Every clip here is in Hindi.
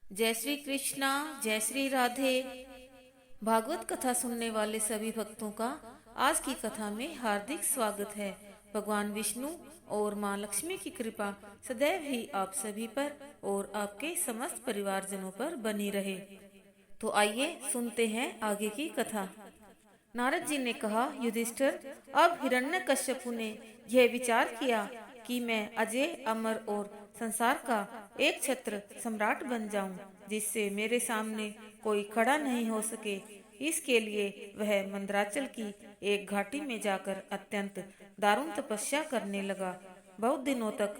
जय श्री कृष्णा, जय श्री राधे। भागवत कथा सुनने वाले सभी भक्तों का आज की कथा में हार्दिक स्वागत है। भगवान विष्णु और माँ लक्ष्मी की कृपा सदैव ही आप सभी पर और आपके समस्त परिवारजनों पर बनी रहे। तो आइए सुनते हैं आगे की कथा। नारद जी ने कहा, युधिष्ठिर, अब हिरण्यकश्यपु ने यह विचार किया कि मैं अजय, अमर और संसार का एक छत्र सम्राट बन जाऊं, जिससे मेरे सामने कोई खड़ा नहीं हो सके। इसके लिए वह मंदराचल की एक घाटी में जाकर अत्यंत दारुण तपस्या करने लगा। बहुत दिनों तक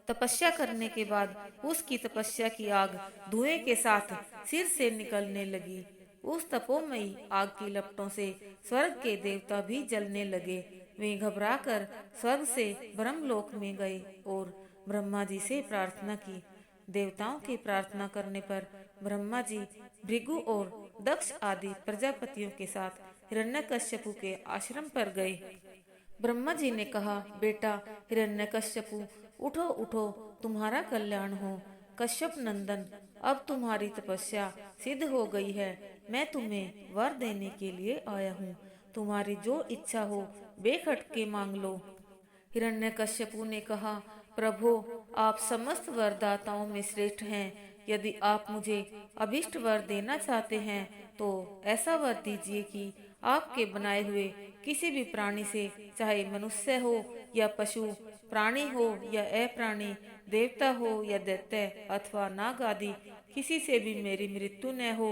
तपस्या करने के बाद उसकी तपस्या की आग धुएं के साथ सिर से निकलने लगी। उस तपोमयी आग की लपटों से स्वर्ग के देवता भी जलने लगे। वे घबराकर स्वर्ग से ब्रह्मलोक में गए और ब्रह्मा जी से प्रार्थना की। देवताओं की प्रार्थना करने पर ब्रह्मा जी भृगु और दक्ष आदि प्रजापतियों के साथ हिरण्यकश्यपु के आश्रम पर गए। ब्रह्मा जी ने कहा, बेटा हिरण्यकश्यपु, उठो उठो, तुम्हारा कल्याण हो। कश्यप नंदन, अब तुम्हारी तपस्या सिद्ध हो गई है। मैं तुम्हें वर देने के लिए आया हूँ। तुम्हारी जो इच्छा हो बेखटके मांग लो। हिरण्यकश्यपु ने कहा, प्रभो, आप समस्त वरदाताओं में श्रेष्ठ हैं। यदि आप मुझे अभिष्ट वर देना चाहते हैं तो ऐसा वर दीजिए कि आपके बनाए हुए किसी भी प्राणी से, चाहे मनुष्य हो या पशु, प्राणी हो या अप्राणी, देवता हो या दैत्य अथवा नाग आदि, किसी से भी मेरी मृत्यु न हो,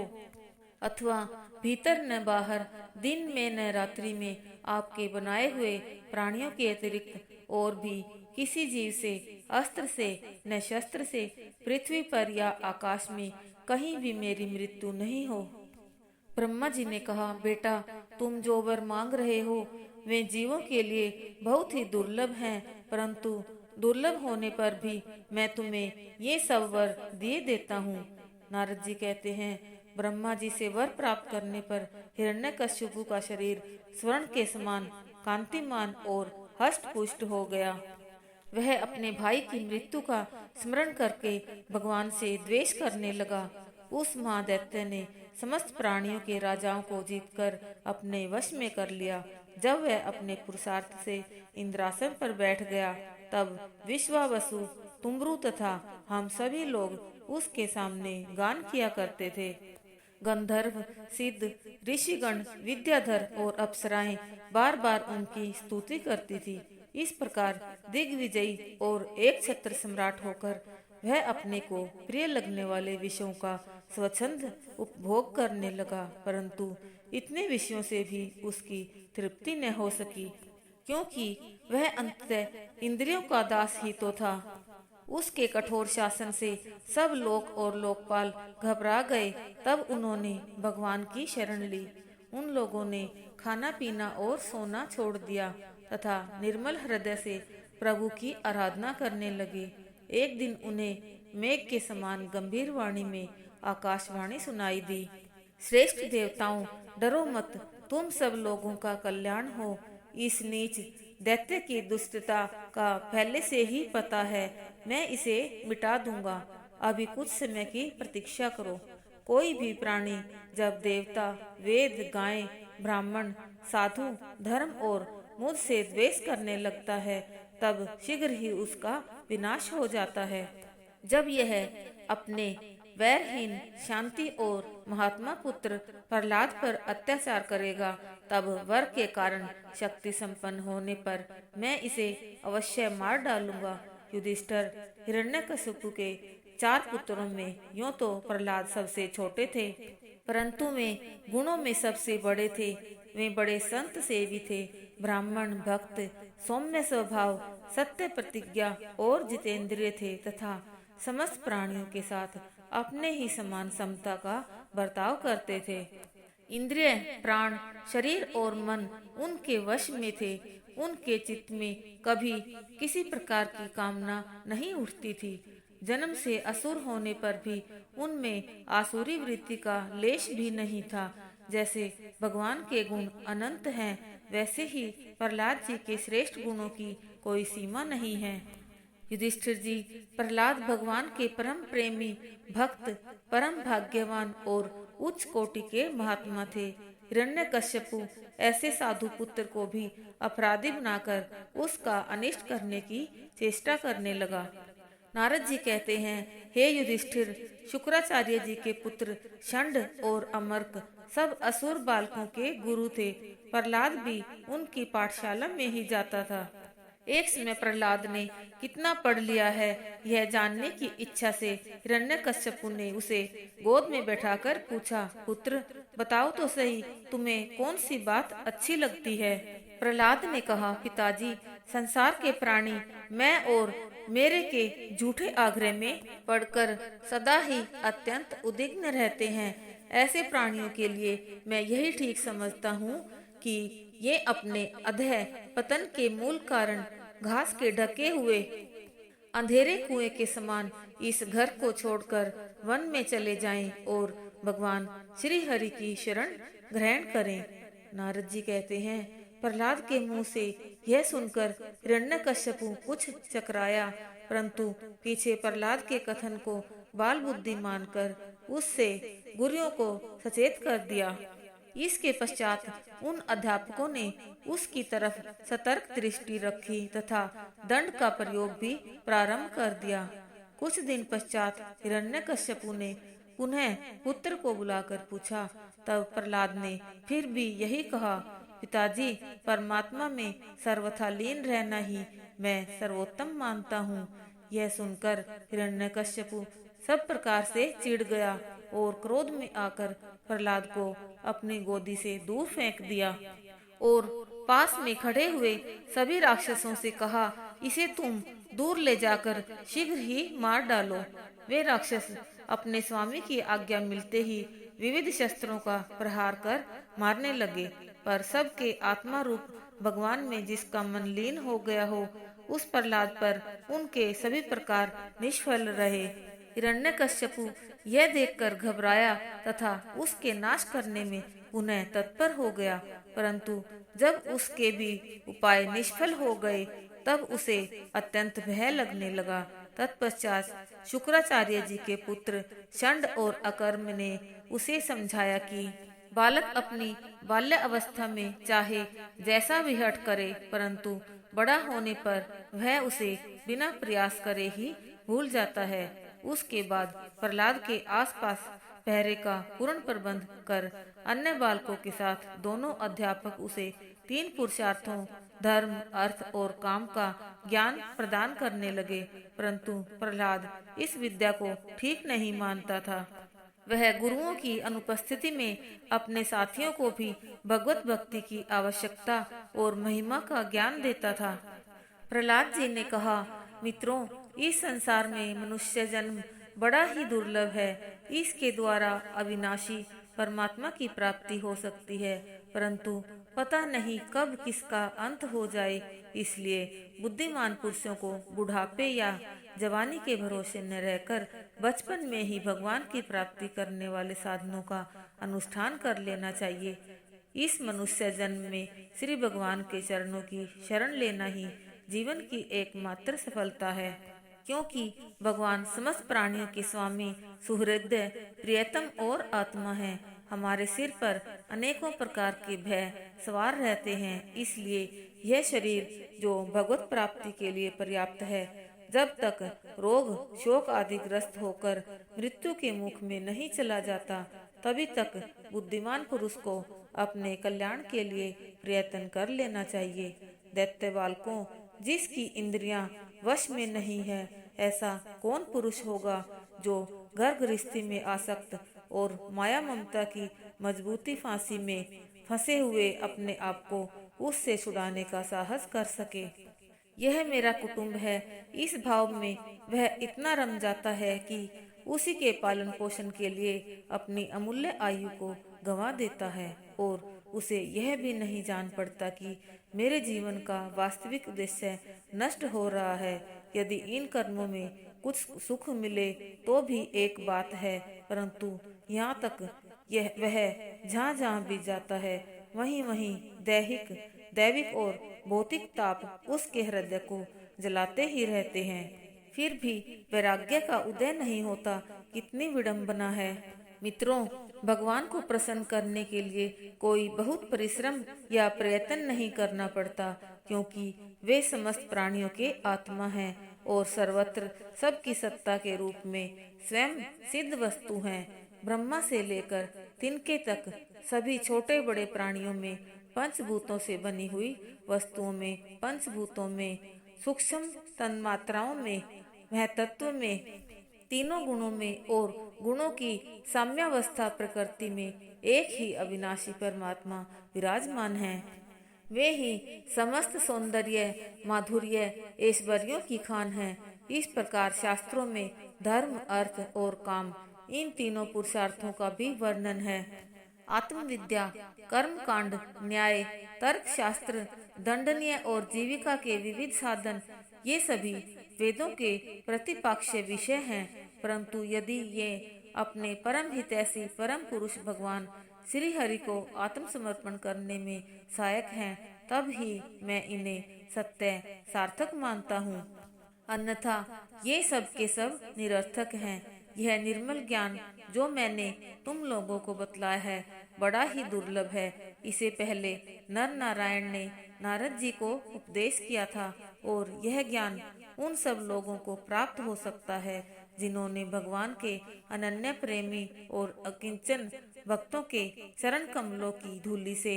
अथवा भीतर न बाहर, दिन में न रात्रि में, आपके बनाए हुए प्राणियों के अतिरिक्त और भी किसी जीव से, अस्त्र से न शस्त्र से, पृथ्वी पर या आकाश में कहीं भी मेरी मृत्यु नहीं हो। ब्रह्मा जी ने कहा, बेटा, तुम जो वर मांग रहे हो वे जीवों के लिए बहुत ही दुर्लभ हैं, परंतु दुर्लभ होने पर भी मैं तुम्हें ये सब वर दिए देता हूँ। नारद जी कहते हैं, ब्रह्मा जी से वर प्राप्त करने पर हिरण्यकश्यपु का शरीर स्वर्ण के समान कांतिमान और हष्ट पुष्ट हो गया। वह अपने भाई की मृत्यु का स्मरण करके भगवान से द्वेष करने लगा। उस महादैत्य ने समस्त प्राणियों के राजाओं को जीतकर अपने वश में कर लिया। जब वह अपने पुरुषार्थ से इंद्रासन पर बैठ गया, तब विश्वावसु, तुम्बरु तथा हम सभी लोग उसके सामने गान किया करते थे। गंधर्व, सिद्ध, ऋषिगण, विद्याधर और अप्सराएं बार बार उनकी स्तुति करती थी। इस प्रकार दिग्विजयी और एक छत्र सम्राट होकर वह अपने को प्रिय लगने वाले विषयों का स्वच्छंद उपभोग करने लगा, परंतु इतने विषयों से भी उसकी तृप्ति न हो सकी, क्योंकि वह अंततः इंद्रियों का दास ही तो था। उसके कठोर शासन से सब लोक और लोकपाल घबरा गए। तब उन्होंने भगवान की शरण ली। उन लोगों ने खाना पीना और सोना छोड़ दिया तथा निर्मल हृदय से प्रभु की आराधना करने लगे। एक दिन उन्हें मेघ के समान गंभीर वाणी में आकाशवाणी सुनाई दी, श्रेष्ठ देवताओं, डरो मत, तुम सब लोगों का कल्याण हो। इस नीच दैत्य की दुष्टता का पहले से ही पता है। मैं इसे मिटा दूंगा। अभी कुछ समय की प्रतीक्षा करो। कोई भी प्राणी जब देवता, वेद, गाय, ब्राह्मण, साधु, धर्म और मुझ से द्वेष करने लगता है, तब शीघ्र ही उसका विनाश हो जाता है। जब यह अपने वैरहीन शांति और महात्मा पुत्र प्रहलाद पर अत्याचार करेगा, तब वर के कारण शक्ति संपन्न होने पर मैं इसे अवश्य मार डालूंगा। युधिष्ठिर, हिरण्यकशिपु के 4 पुत्रों में यूं तो प्रहलाद सबसे छोटे थे, परंतु वे गुणों में सबसे बड़े थे। वे बड़े संत सेवी थे, ब्राह्मण, भक्त, सौम्य स्वभाव, सत्य प्रतिज्ञा और जितेंद्रिय थे तथा समस्त प्राणियों के साथ अपने ही समान समता का बर्ताव करते थे। इंद्रिय, प्राण, शरीर और मन उनके वश में थे। उनके चित्त में कभी किसी प्रकार की कामना नहीं उठती थी। जन्म से असुर होने पर भी उनमें आसुरी वृत्ति का लेश भी नहीं था। जैसे भगवान के गुण अनंत हैं, वैसे ही प्रहलाद जी के श्रेष्ठ गुणों की कोई सीमा नहीं है। युधिष्ठिर जी, प्रहलाद भगवान के परम प्रेमी भक्त, परम भाग्यवान और उच्च कोटि के महात्मा थे। हिरण्यकश्यपु ऐसे साधु पुत्र को भी अपराधी बनाकर उसका अनिष्ट करने की चेष्टा करने लगा। नारद जी कहते हैं, हे युधिष्ठिर, शुक्राचार्य जी के पुत्र षंड और अमर्क सब असुर बालकों के गुरु थे। प्रहलाद भी उनकी पाठशाला में ही जाता था। एक समय प्रहलाद ने कितना पढ़ लिया है यह जानने की इच्छा से हिरण्यकश्यपु ने उसे गोद में बैठाकर पूछा, पुत्र बताओ तो सही, तुम्हें कौन सी बात अच्छी लगती है। प्रहलाद ने कहा, पिताजी, संसार के प्राणी मैं और मेरे के झूठे आग्रह में पड़कर सदा ही अत्यंत उद्विग्न रहते हैं। ऐसे प्राणियों के लिए मैं यही ठीक समझता हूँ कि ये अपने अधः पतन के मूल कारण घास के ढके हुए अंधेरे कुएं के समान इस घर को छोड़कर वन में चले जाएं और भगवान श्री हरि की शरण ग्रहण करें। नारद जी कहते हैं, प्रहलाद के मुंह से यह सुनकर हिरण्यकश्यपु कुछ चकराया, परंतु पीछे प्रहलाद के कथन को बाल बुद्धि मानकर उससे गुरुओं को सचेत कर दिया। इसके पश्चात उन अध्यापकों ने उसकी तरफ सतर्क दृष्टि रखी तथा दंड का प्रयोग भी प्रारंभ कर दिया। कुछ दिन पश्चात हिरण्यकश्यपु ने पुनः पुत्र को बुलाकर पूछा। तब प्रहलाद ने फिर भी यही कहा, पिताजी, परमात्मा में सर्वथा लीन रहना ही मैं सर्वोत्तम मानता हूँ। यह सुनकर हिरण्यकश्यपु सब प्रकार से चिढ़ गया और क्रोध में आकर प्रहलाद को अपनी गोदी से दूर फेंक दिया और पास में खड़े हुए सभी राक्षसों से कहा, इसे तुम दूर ले जाकर शीघ्र ही मार डालो। वे राक्षस अपने स्वामी की आज्ञा मिलते ही विविध शस्त्रों का प्रहार कर मारने लगे, पर सबके आत्मा रूप भगवान में जिसका मन लीन हो गया हो, उस प्रहलाद पर उनके सभी प्रकार निष्फल रहे। हिरण्यकश्यपु यह देखकर घबराया तथा उसके नाश करने में पुनः तत्पर हो गया, परंतु जब उसके भी उपाय निष्फल हो गए तब उसे अत्यंत भय लगने लगा। तत्पश्चात शुक्राचार्य जी के पुत्र षंड और अकर्म ने उसे समझाया कि बालक अपनी बाल्य अवस्था में चाहे जैसा भी हठ करे, परंतु बड़ा होने पर वह उसे बिना प्रयास करे ही भूल जाता है। उसके बाद प्रहलाद के आसपास पहरे का पूर्ण प्रबंध कर अन्य बालकों के साथ दोनों अध्यापक उसे 3 पुरुषार्थों धर्म, अर्थ और काम का ज्ञान प्रदान करने लगे, परंतु प्रहलाद इस विद्या को ठीक नहीं मानता था। वह गुरुओं की अनुपस्थिति में अपने साथियों को भी भगवत भक्ति की आवश्यकता और महिमा का ज्ञान देता था। प्रहलाद जी ने कहा, मित्रों, इस संसार में मनुष्य जन्म बड़ा ही दुर्लभ है। इसके द्वारा अविनाशी परमात्मा की प्राप्ति हो सकती है, परंतु पता नहीं कब किसका अंत हो जाए। इसलिए बुद्धिमान पुरुषों को बुढ़ापे या जवानी के भरोसे न रहकर बचपन में ही भगवान की प्राप्ति करने वाले साधनों का अनुष्ठान कर लेना चाहिए। इस मनुष्य जन्म में श्री भगवान के चरणों की शरण लेना ही जीवन की एकमात्र सफलता है, क्योंकि भगवान समस्त प्राणियों के स्वामी, सुहृदय, प्रियतम और आत्मा है। हमारे सिर पर अनेकों प्रकार के भय सवार रहते हैं, इसलिए यह शरीर जो भगवत प्राप्ति के लिए पर्याप्त है, जब तक रोग शोक आदि ग्रस्त होकर मृत्यु के मुख में नहीं चला जाता, तभी तक बुद्धिमान पुरुष को अपने कल्याण के लिए प्रयत्न कर लेना चाहिए। दैत्य बालकों, जिसकी इंद्रियां वश में नहीं है, ऐसा कौन पुरुष होगा जो घर गृहस्थी में आसक्त और माया ममता की मजबूती फांसी में फंसे हुए अपने आप को उससे छुड़ाने का साहस कर सके। यह मेरा कुटुंब है, इस भाव में वह इतना रम जाता है कि उसी के पालन पोषण के लिए अपनी अमूल्य आयु को गंवा देता है और उसे यह भी नहीं जान पड़ता कि मेरे जीवन का वास्तविक उद्देश्य नष्ट हो रहा है। यदि इन कर्मों में कुछ सुख मिले तो भी एक बात है, परंतु यहाँ तक वह जहाँ जहाँ भी जाता है, वहीं वहीं दैविक और भौतिक ताप उसके हृदय को जलाते ही रहते हैं। फिर भी वैराग्य का उदय नहीं होता, कितनी विडंबना है। मित्रों, भगवान को प्रसन्न करने के लिए कोई बहुत परिश्रम या प्रयत्न नहीं करना पड़ता, क्योंकि वे समस्त प्राणियों के आत्मा हैं और सर्वत्र सबकी सत्ता के रूप में स्वयं सिद्ध वस्तु हैं। ब्रह्मा से लेकर तिनके तक सभी छोटे बड़े प्राणियों में, पंचभूतों से बनी हुई वस्तुओं में, पंचभूतों में, सूक्ष्म तन्मात्राओं में, महतत्व में, तीनों गुणों में और गुणों की साम्यावस्था प्रकृति में एक ही अविनाशी परमात्मा विराजमान है। वे ही समस्त सौंदर्य, माधुर्य, ऐश्वर्यों की खान है। इस प्रकार शास्त्रों में धर्म, अर्थ और काम, इन तीनों पुरुषार्थों का भी वर्णन है। आत्मविद्या, कर्म कांड, न्याय, तर्क शास्त्र, दंडनीय और जीविका के विविध साधन, ये सभी वेदों के प्रतिपाक्ष्य विषय हैं। परंतु यदि ये अपने परम हितैषी परम पुरुष भगवान श्री हरि को आत्मसमर्पण करने में सहायक हैं, तब ही मैं इन्हें सत्य सार्थक मानता हूँ। अन्यथा ये सब के सब निरर्थक हैं। यह निर्मल ज्ञान जो मैंने तुम लोगों को बतलाया है, बड़ा ही दुर्लभ है। इसे पहले नर नारायण ने नारद जी को उपदेश किया था और यह ज्ञान उन सब लोगों को प्राप्त हो सकता है जिन्होंने भगवान के अनन्य प्रेमी और अकिंचन भक्तों के चरण कमलों की धूलि से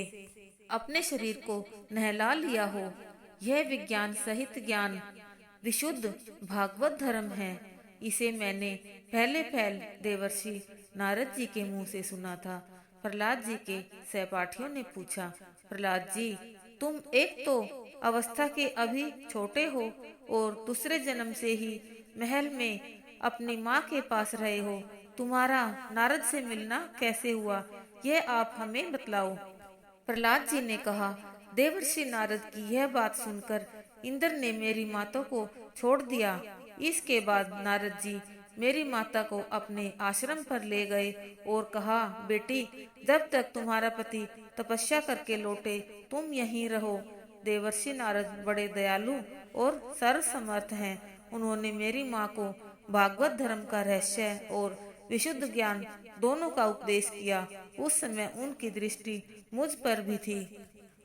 अपने शरीर को नहला लिया हो। यह विज्ञान सहित ज्ञान विशुद्ध भागवत धर्म है। इसे मैंने पहले देवर्षि नारद जी के मुंह से सुना था। प्रहलाद जी के सहपाठियों ने पूछा, प्रहलाद जी, तुम एक तो अवस्था के अभी छोटे हो और दूसरे जन्म से ही महल में अपनी माँ के पास रहे हो, तुम्हारा नारद से मिलना कैसे हुआ, यह आप हमें बतलाओ। प्रहलाद जी ने कहा, देवर्षि नारद की यह बात सुनकर इंद्र ने मेरी माता को छोड़ दिया। इसके बाद नारद जी मेरी माता को अपने आश्रम पर ले गए और कहा, बेटी, जब तक तुम्हारा पति तपस्या करके लौटे तुम यहीं रहो। देवर्षि नारद बड़े दयालु और सर्वसमर्थ हैं। उन्होंने मेरी माँ को भागवत धर्म का रहस्य और विशुद्ध ज्ञान दोनों का उपदेश किया। उस समय उनकी दृष्टि मुझ पर भी थी।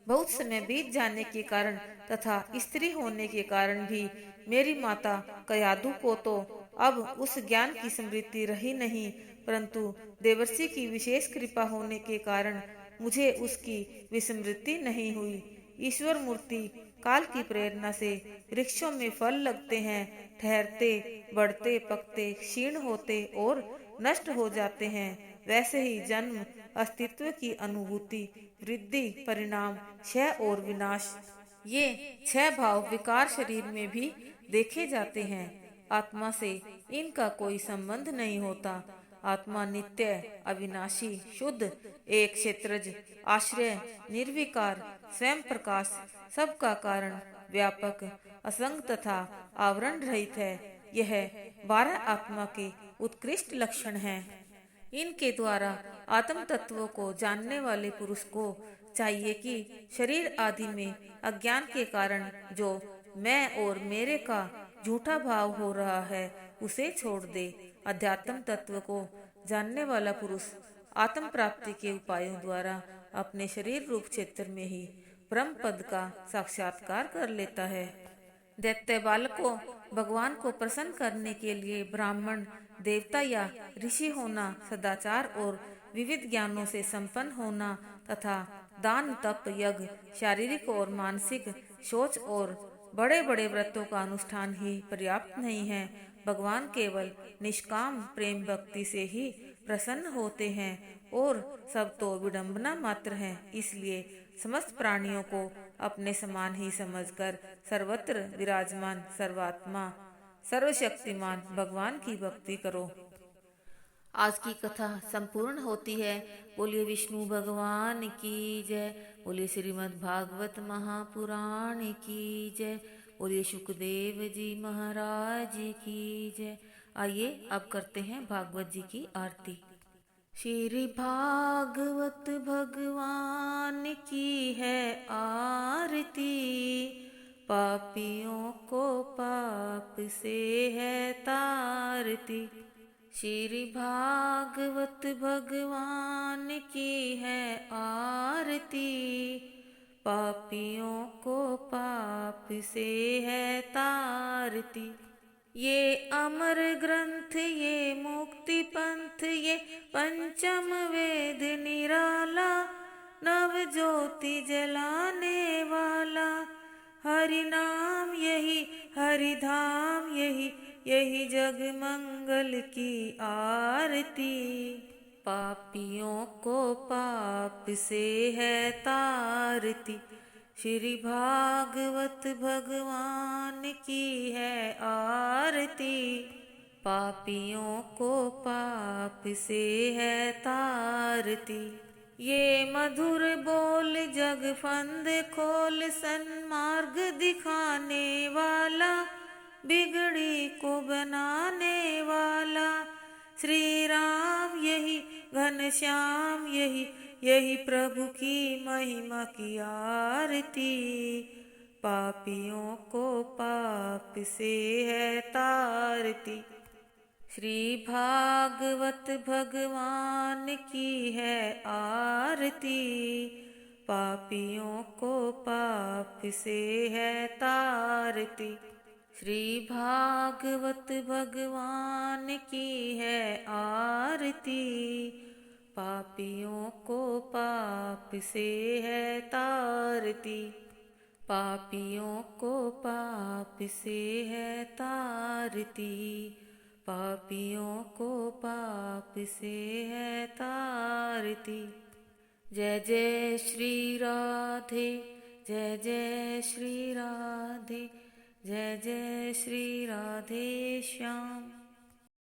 बहुत समय बीत जाने के कारण तथा स्त्री होने के कारण भी मेरी माता कयादु को तो अब उस ज्ञान की स्मृति रही नहीं, परंतु देवर्षि की विशेष कृपा होने के कारण मुझे उसकी विस्मृति नहीं हुई। ईश्वर मूर्ति काल की प्रेरणा से वृक्षों में फल लगते हैं, ठहरते, बढ़ते, पकते, क्षीण होते और नष्ट हो जाते हैं। वैसे ही जन्म, अस्तित्व की अनुभूति, वृद्धि, परिणाम, क्षय और विनाश, ये छह भाव विकार शरीर में भी देखे जाते हैं। आत्मा से इनका कोई संबंध नहीं होता। आत्मा नित्य, अविनाशी, शुद्ध, एक क्षेत्रज, आश्रय, निर्विकार, स्वयं प्रकाश, सबका कारण, व्यापक, असंग तथा आवरण रहित है। यह 12 आत्मा के उत्कृष्ट लक्षण हैं। इनके द्वारा आत्म तत्वों को जानने वाले पुरुष को चाहिए कि शरीर आदि में अज्ञान के कारण जो मैं और मेरे का झूठा भाव हो रहा है उसे छोड़ दे। अध्यात्म तत्व को जानने वाला पुरुष आत्म प्राप्ति के उपायों द्वारा अपने शरीर रूप क्षेत्र में ही ब्रह्म पद का साक्षात्कार कर लेता है। दैत्य बालकों, भगवान को प्रसन्न करने के लिए ब्राह्मण, देवता या ऋषि होना, सदाचार और विविध ज्ञानों से संपन्न होना तथा दान, तप, यज्ञ, शारीरिक और मानसिक शौच और बड़े बड़े व्रतों का अनुष्ठान ही पर्याप्त नहीं है। भगवान केवल निष्काम प्रेम भक्ति से ही प्रसन्न होते हैं और सब तो विडंबना मात्र है। इसलिए समस्त प्राणियों को अपने समान ही समझकर सर्वत्र विराजमान सर्वात्मा, सर्वशक्तिमान भगवान की भक्ति करो। आज की कथा संपूर्ण होती है। बोलिए विष्णु भगवान की जय। बोलिए श्रीमद् भागवत महापुराण की जय। बोलिए सुखदेव जी महाराज की जय। आइए अब करते हैं भागवत जी की आरती। श्री भागवत भगवान की है आरती, पापियों को पाप से है तारती। श्री भागवत भगवान की है आरती। पापियों को पाप से है तारती। ये अमर ग्रंथ, ये मुक्ति पंथ, ये पंचम वेद निराला, नव ज्योति जलाने वाला। हरि नाम यही, हरि धाम यही, यही जग मंगल की आरती। पापियों को पाप से है तारती। श्री भागवत भगवान की है आरती। पापियों को पाप से है तारती। ये मधुर बोल जग फंद खोल, सन्मार्ग दिखाने वाला, बिगड़ी को बनाने वाला। श्री राम यही, घनश्याम यही, यही प्रभु की महिमा की आरती। पापियों को पाप से है तारती। श्री भागवत भगवान की है आरती। पापियों को पाप से है तारती। श्री भागवत भगवान की है आरती। पापियों को पाप से है तारती। पापियों को पाप से है तारती। पापियों को पाप से है तारती। जय जय श्री राधे, जय जय श्री राधे, जय जय श्री राधे श्याम।